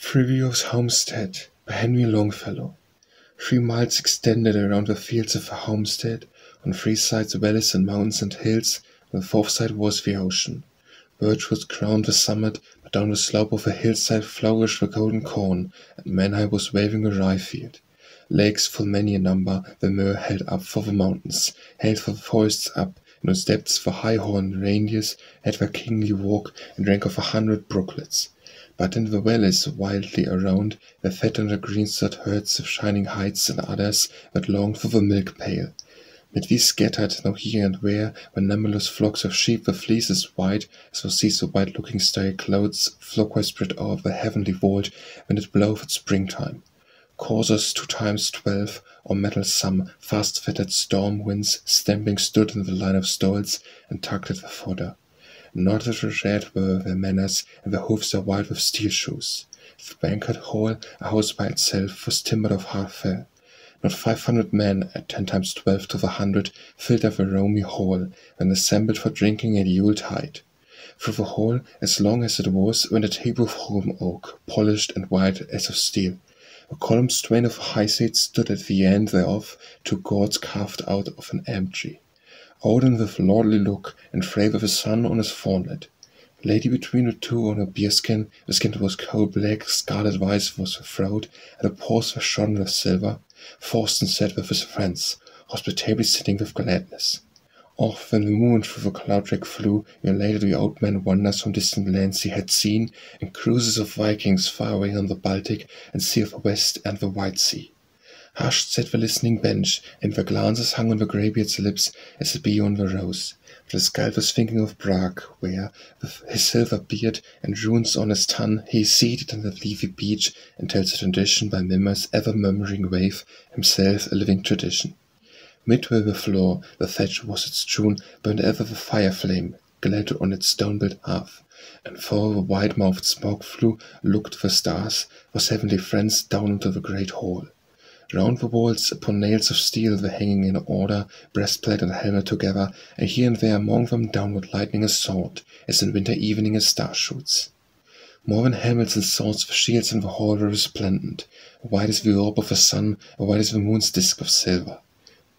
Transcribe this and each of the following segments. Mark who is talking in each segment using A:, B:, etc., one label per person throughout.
A: Friviof's Homestead by Henry Longfellow. 3 miles extended around the fields of a homestead, on 3 sides valleys and mountains and hills, and the 4th side was the ocean. Birch was crowned the summit, but down the slope of a hillside flourished the golden corn, and man-high was waving a rye-field. Lakes full many a number the myrrh held up for the mountains, held for the forests up, in whose depths the high-horned reindeers had their kingly walk and drank of 100 brooklets. But in the valleys wildly around there fed on the greensward herds of shining hides and udders that longed for the milk-pail. Mid these scattered now here and where were numberless flocks of sheep with fleeces white, as thou seest the white-looking starry clouds flockwise spread o'er the heavenly vault when it bloweth at springtime. Coursers 2 times 12, or mettlesome, fast-fettered storm winds stamping stood in the line of stalls and tugged at the fodder. Not as red were their manners, and their hoofs are white with steel shoes. The banquet hall, a house by itself, was timbered of hard fell. Not 500 men, at 10 times 12 to the 100, filled up the roomy hall, when assembled for drinking at Yuletide. Through the hall, as long as it was, went a table of holm oak, polished and white as of steel. A columned strain of high seat stood at the end thereof, 2 gourds carved out of an elm tree. Odin with lordly look, and Frey with a sun on his forehead. The lady between the two on a bearskin, the skin was coal-black, scarlet-white was her throat, and her paws were shone with silver. Thorsten sat with his friends, hospitably sitting with gladness. Off when the moon through the cloud-rack flew, elated the old man wonders from distant lands he had seen, and cruises of Vikings far away on the Baltic, and sea of the West and the White Sea. Hushed sat the listening bench, and their glances hung on the greybeard's lips as the bee on the rose. But the skald was thinking of Prague, where, with his silver beard and runes on his tongue, he is seated on the leafy beach, and tells a tradition by Mimmer's ever-murmuring wave, himself a living tradition. Midway the floor, the thatch was its tune, burned ever the fire-flame, glad on its stone-built hearth, and for the wide-mouthed smoke flue looked the stars, was heavenly friends down into the great hall. Round the walls, upon nails of steel, were hanging in order, breastplate and helmet together, and here and there among them downward lightning a sword, as in winter evening a star shoots. More than helmets and swords, the shields in the hall were resplendent, white as the orb of the sun, or white as the moon's disk of silver.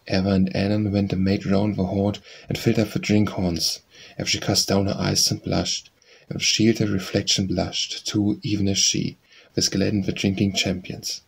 A: Ever and anon went a maid round the hoard, and filled up the drink-horns. Ever she cast down her eyes and blushed, and the shield her reflection blushed, too, even as she, was gladdened the drinking champions.